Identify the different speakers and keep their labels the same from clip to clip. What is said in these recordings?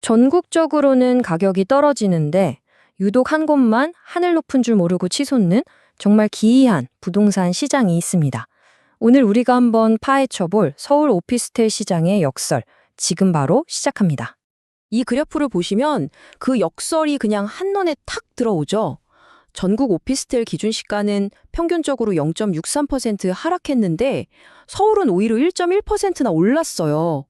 Speaker 1: 전국적으로는 가격이 떨어지는데 유독 한 곳만 하늘 높은 줄 모르고 치솟는 정말 기이한 부동산 시장이 있습니다. 오늘 우리가 한번 파헤쳐볼 서울 오피스텔 시장의 역설, 지금 바로 시작합니다.
Speaker 2: 이 그래프를 보시면 그 역설이 그냥 한눈에 탁 들어오죠. 전국 오피스텔 기준 시가는 평균적으로 0.63% 하락했는데 서울은 오히려 1.1%나 올랐어요.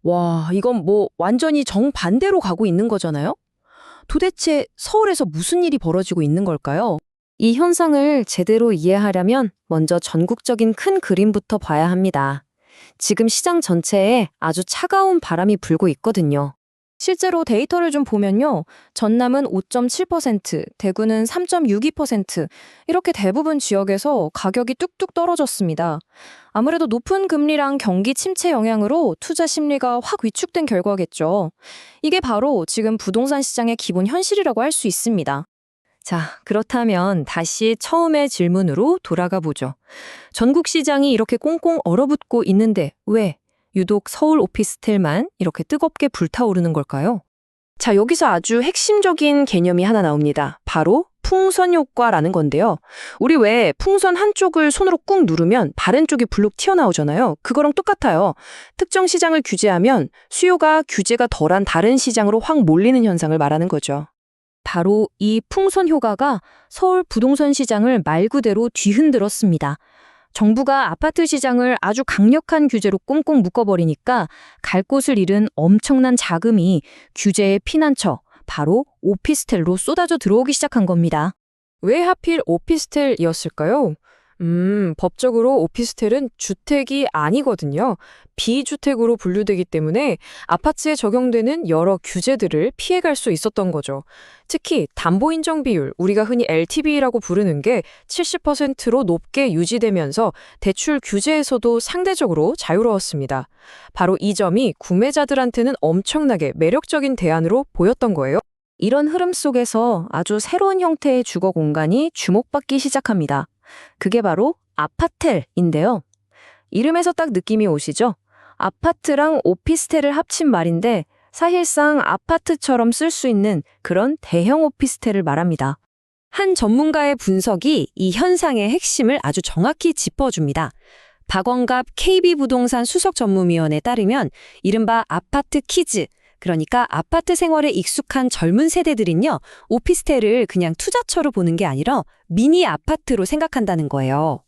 Speaker 2: 와, 이건 뭐 완전히 정반대로 가고 있는 거잖아요? 도대체 서울에서 무슨 일이 벌어지고 있는 걸까요?
Speaker 1: 이 현상을 제대로 이해하려면 먼저 전국적인 큰 그림부터 봐야 합니다. 지금 시장 전체에 아주 차가운 바람이 불고 있거든요. 실제로 데이터를 좀 보면요. 전남은 5.7%, 대구는 3.62%, 이렇게 대부분 지역에서 가격이 뚝뚝 떨어졌습니다. 아무래도 높은 금리랑 경기 침체 영향으로 투자 심리가 확 위축된 결과겠죠. 이게 바로 지금 부동산 시장의 기본 현실이라고 할 수 있습니다. 자, 그렇다면 다시 처음의 질문으로 돌아가 보죠. 전국 시장이 이렇게 꽁꽁 얼어붙고 있는데 왜 유독 서울 오피스텔만 이렇게 뜨겁게 불타오르는 걸까요?
Speaker 2: 자, 여기서 아주 핵심적인 개념이 하나 나옵니다. 바로 풍선 효과라는 건데요. 우리 왜 풍선 한쪽을 손으로 꾹 누르면 다른 쪽이 불룩 튀어나오잖아요. 그거랑 똑같아요. 특정 시장을 규제하면 수요가 규제가 덜한 다른 시장으로 확 몰리는 현상을 말하는 거죠.
Speaker 1: 바로 이 풍선 효과가 서울 부동산 시장을 말 그대로 뒤흔들었습니다. 정부가 아파트 시장을 아주 강력한 규제로 꽁꽁 묶어버리니까 갈 곳을 잃은 엄청난 자금이 규제의 피난처, 바로 오피스텔로 쏟아져 들어오기 시작한 겁니다.
Speaker 2: 왜 하필 오피스텔이었을까요? 법적으로 오피스텔은 주택이 아니거든요. 비주택으로 분류되기 때문에 아파트에 적용되는 여러 규제들을 피해갈 수 있었던 거죠. 특히 담보인정 비율, 우리가 흔히 LTV라고 부르는 게 70%로 높게 유지되면서 대출 규제에서도 상대적으로 자유로웠습니다. 바로 이 점이 구매자들한테는 엄청나게 매력적인 대안으로 보였던 거예요.
Speaker 1: 이런 흐름 속에서 아주 새로운 형태의 주거 공간이 주목받기 시작합니다. 그게 바로 아파텔인데요. 이름에서 딱 느낌이 오시죠? 아파트랑 오피스텔을 합친 말인데 사실상 아파트처럼 쓸 수 있는 그런 대형 오피스텔을 말합니다. 한 전문가의 분석이 이 현상의 핵심을 아주 정확히 짚어줍니다. 박원갑 KB부동산 수석전문위원에 따르면 이른바 아파트 키즈, 그러니까 아파트 생활에 익숙한 젊은 세대들은요, 오피스텔을 그냥 투자처로 보는 게 아니라 미니 아파트로 생각한다는 거예요.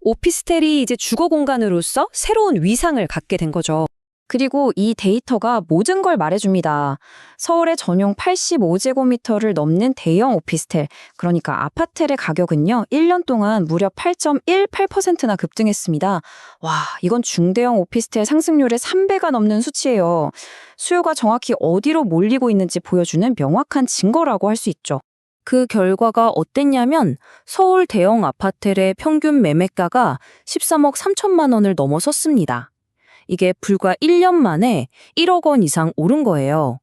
Speaker 1: 오피스텔이 이제 주거 공간으로서 새로운 위상을 갖게 된 거죠. 그리고 이 데이터가 모든 걸 말해줍니다. 서울의 전용 85제곱미터를 넘는 대형 오피스텔, 그러니까 아파텔의 가격은요, 1년 동안 무려 8.18%나 급등했습니다. 와, 이건 중대형 오피스텔 상승률의 3배가 넘는 수치예요. 수요가 정확히 어디로 몰리고 있는지 보여주는 명확한 증거라고 할 수 있죠. 그 결과가 어땠냐면 서울 대형 아파텔의 평균 매매가가 13억 3천만 원을 넘어섰습니다. 이게 불과 1년 만에 1억 원 이상 오른 거예요.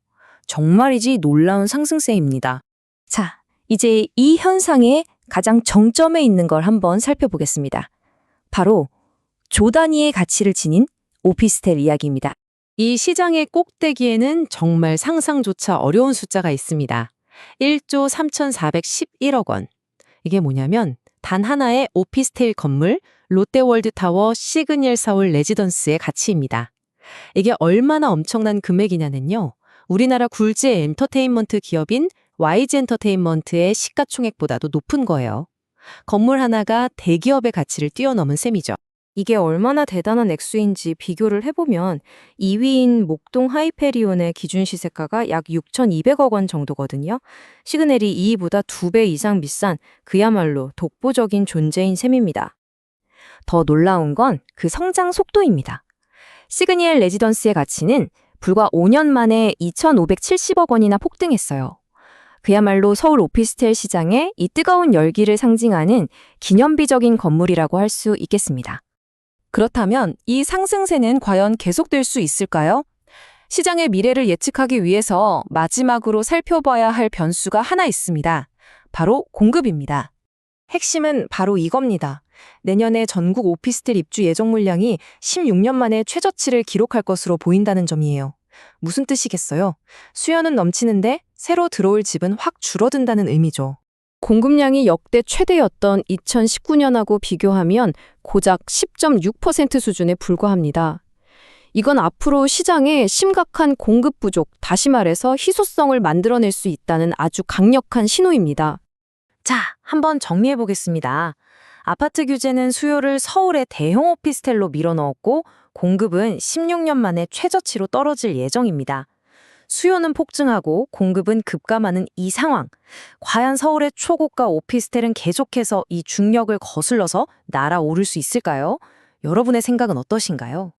Speaker 1: 정말이지 놀라운 상승세입니다. 자, 이제 이 현상의 가장 정점에 있는 걸 한번 살펴보겠습니다. 바로 조 단위의 가치를 지닌 오피스텔 이야기입니다. 이 시장의 꼭대기에는 정말 상상조차 어려운 숫자가 있습니다. 1조 3,411억 원. 이게 뭐냐면 단 하나의 오피스텔 건물 롯데월드타워 시그니엘 서울 레지던스의 가치입니다. 이게 얼마나 엄청난 금액이냐는요. 우리나라 굴지 엔터테인먼트 기업인 YG 엔터테인먼트의 시가총액보다도 높은 거예요. 건물 하나가 대기업의 가치를 뛰어넘은 셈이죠. 이게 얼마나 대단한 액수인지 비교를 해보면 2위인 목동 하이페리온의 기준 시세가가 약 6,200억 원 정도거든요. 시그넬이 2위보다 2배 이상 비싼 그야말로 독보적인 존재인 셈입니다. 더 놀라운 건 그 성장 속도입니다. 시그니엘 레지던스의 가치는 불과 5년 만에 2,570억 원이나 폭등했어요. 그야말로 서울 오피스텔 시장의 이 뜨거운 열기를 상징하는 기념비적인 건물이라고 할 수 있겠습니다. 그렇다면 이 상승세는 과연 계속될 수 있을까요? 시장의 미래를 예측하기 위해서 마지막으로 살펴봐야 할 변수가 하나 있습니다. 바로 공급입니다. 핵심은 바로 이겁니다. 내년에 전국 오피스텔 입주 예정 물량이 16년 만에 최저치를 기록할 것으로 보인다는 점이에요. 무슨 뜻이겠어요? 수요는 넘치는데 새로 들어올 집은 확 줄어든다는 의미죠.
Speaker 2: 공급량이 역대 최대였던 2019년하고 비교하면 고작 10.6% 수준에 불과합니다. 이건 앞으로 시장에 심각한 공급 부족, 다시 말해서 희소성을 만들어낼 수 있다는 아주 강력한 신호입니다.
Speaker 1: 자, 한번 정리해 보겠습니다. 아파트 규제는 수요를 서울의 대형 오피스텔로 밀어넣었고 공급은 16년 만에 최저치로 떨어질 예정입니다. 수요는 폭증하고 공급은 급감하는 이 상황. 과연 서울의 초고가 오피스텔은 계속해서 이 중력을 거슬러서 날아오를 수 있을까요? 여러분의 생각은 어떠신가요?